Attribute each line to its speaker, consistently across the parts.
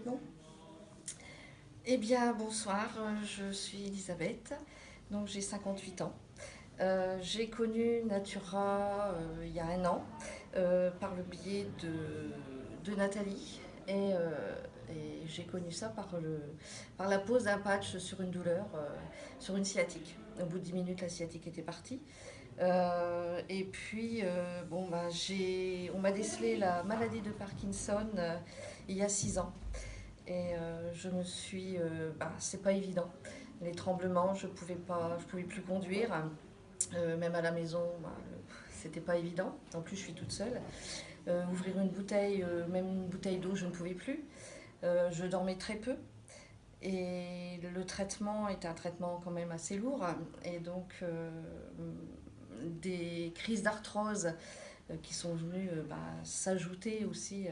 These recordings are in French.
Speaker 1: Non? Eh bien, bonsoir, je suis Elisabeth, donc j'ai 58 ans. J'ai connu Natura il y a un an par le biais de Nathalie et j'ai connu ça par la pose d'un patch sur une douleur, sur une sciatique. Au bout de 10 minutes, la sciatique était partie. Et puis, bon, bah, on m'a décelé la maladie de Parkinson il y a 6 ans. Et je me suis. C'est pas évident. Les tremblements, je pouvais plus conduire. Même à la maison, c'était pas évident. En plus, je suis toute seule. Ouvrir une bouteille, même une bouteille d'eau, je ne pouvais plus. Je dormais très peu. Et le traitement était un traitement quand même assez lourd. Et donc, des crises d'arthrose qui sont venues s'ajouter aussi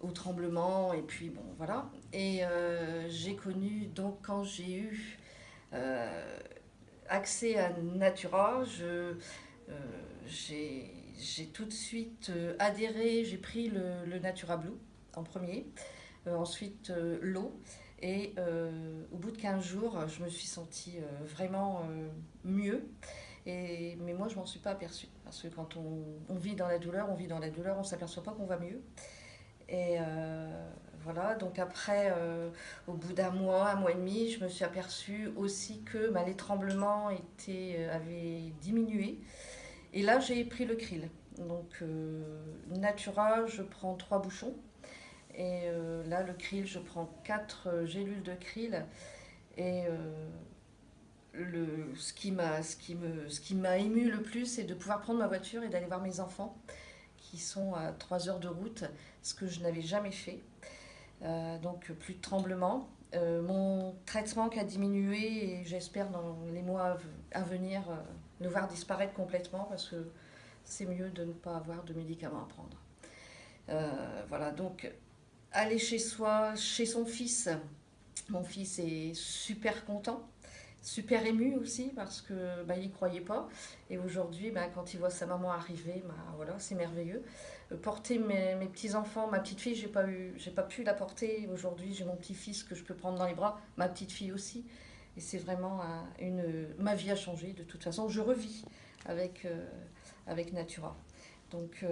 Speaker 1: au tremblement. Et puis, bon, voilà. Et j'ai connu, donc, quand j'ai eu euh, accès à Natura, j'ai tout de suite adhéré, j'ai pris le Natura Blue en premier, ensuite l'eau. Et au bout de 15 jours, je me suis sentie vraiment mieux. Mais moi, je m'en suis pas aperçue. Parce que quand on vit dans la douleur, on vit dans la douleur, on ne s'aperçoit pas qu'on va mieux. Et voilà, donc après, au bout un mois et demi, je me suis aperçue aussi que les tremblements avaient diminué. Et là, j'ai pris le krill. Donc, Natura, je prends 3 bouchons. Et là, le krill, je prends 4 gélules de krill. Et ce qui m'a ému le plus, c'est de pouvoir prendre ma voiture et d'aller voir mes enfants qui sont à 3 heures de route, ce que je n'avais jamais fait. Donc plus de tremblements. Mon traitement qui a diminué et j'espère dans les mois à venir le voir disparaître complètement parce que c'est mieux de ne pas avoir de médicaments à prendre. Voilà, donc aller chez soi, chez son fils. Mon fils est super content, super ému aussi parce que il y croyait pas. Et aujourd'hui, quand il voit sa maman arriver, voilà, c'est merveilleux. Porter mes petits enfants, ma petite fille, j'ai pas pu la porter aujourd'hui. J'ai mon petit fils que je peux prendre dans les bras, ma petite fille aussi. Et c'est vraiment ma vie a changé de toute façon. Je revis avec avec Natura. Donc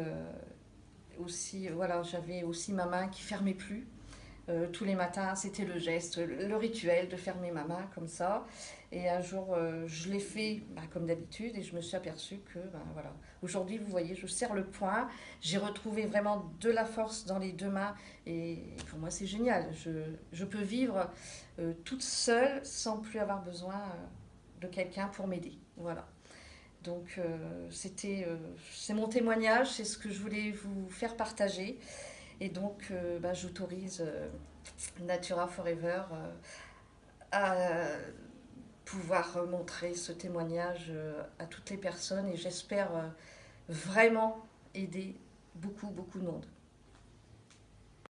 Speaker 1: aussi, voilà, j'avais aussi ma main qui fermait plus. Tous les matins, c'était le geste, le rituel de fermer ma main comme ça. Et un jour, je l'ai fait comme d'habitude et je me suis aperçue que, voilà, aujourd'hui, vous voyez, je serre le poing. J'ai retrouvé vraiment de la force dans les deux mains et pour moi, c'est génial. Je peux vivre toute seule sans plus avoir besoin de quelqu'un pour m'aider. Voilà. Donc, c'est mon témoignage, c'est ce que je voulais vous faire partager. Et donc, j'autorise Natura Forever à pouvoir montrer ce témoignage à toutes les personnes et j'espère vraiment aider beaucoup, beaucoup de monde.